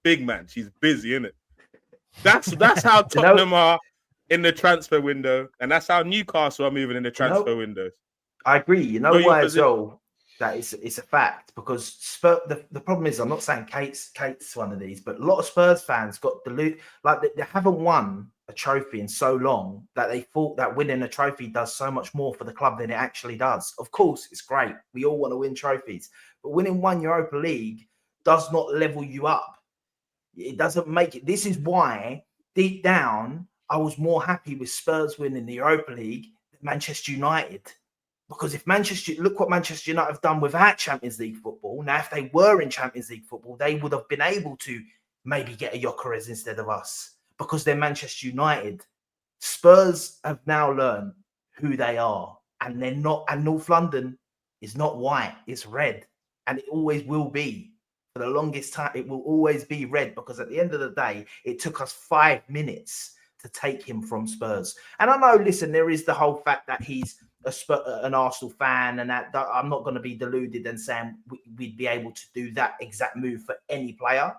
big man. She's busy, innit? That's how Tottenham are in the transfer window, and that's how Newcastle are moving in the transfer windows. I agree. You know why as well? That it's a fact, because the problem is, I'm not saying Kate's one of these, but a lot of Spurs fans got deluded, like they haven't won a trophy in so long that they thought that winning a trophy does so much more for the club than it actually does. Of course, it's great. We all want to win trophies, but winning one Europa League does not level you up. It doesn't make it. This is why deep down I was more happy with Spurs winning the Europa League than Manchester United. Because if look what Manchester United have done without Champions League football. Now, if they were in Champions League football, they would have been able to maybe get a Gyökeres instead of us, because they're Manchester United. Spurs have now learned who they are, and they're not. And North London is not white; it's red, and it always will be for the longest time. It will always be red, because at the end of the day, it took us 5 minutes to take him from Spurs. And I know, listen, there is the whole fact that he's an Arsenal fan, and that I'm not going to be deluded and saying we'd be able to do that exact move for any player,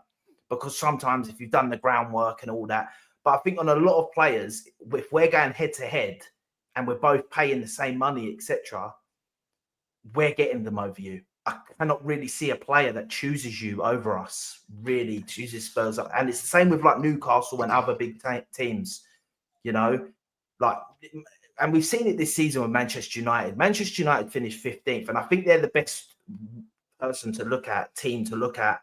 because sometimes if you've done the groundwork and all that, but I think on a lot of players, if we're going head to head and we're both paying the same money, etc., we're getting them over you. I cannot really see a player that chooses you over us, really chooses Spurs up. And it's the same with like Newcastle and other big teams, you know, like. And we've seen it this season with Manchester United. Manchester United finished 15th, and I think they're the best team to look at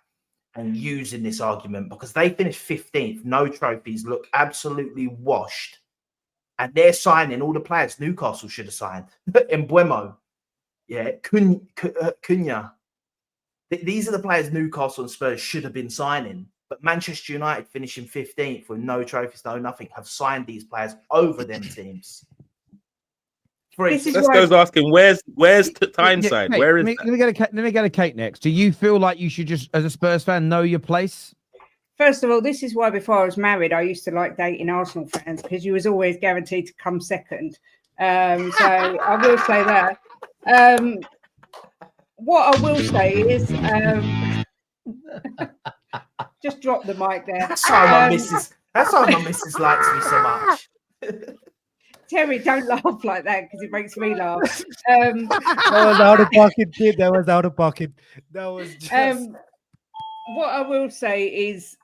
and use in this argument, because they finished 15th, no trophies, look absolutely washed. And they're signing all the players Newcastle should have signed. Mbeumo, Cunha. These are the players Newcastle and Spurs should have been signing. But Manchester United finishing 15th with no trophies, no nothing, have signed these players over them teams. Let's go asking, where's Tyneside? Kate, Where is let me go to Kate next. Do you feel like you should just, as a Spurs fan, know your place? First of all, this is why before I was married, I used to like dating Arsenal fans, because you was always guaranteed to come second. So I will say that. What I will say is, just drop the mic there. That's why my missus likes me so much. Terry, don't laugh like that, because it makes me laugh. That was out of pocket, kid. That was out of pocket. That was just... what I will say is,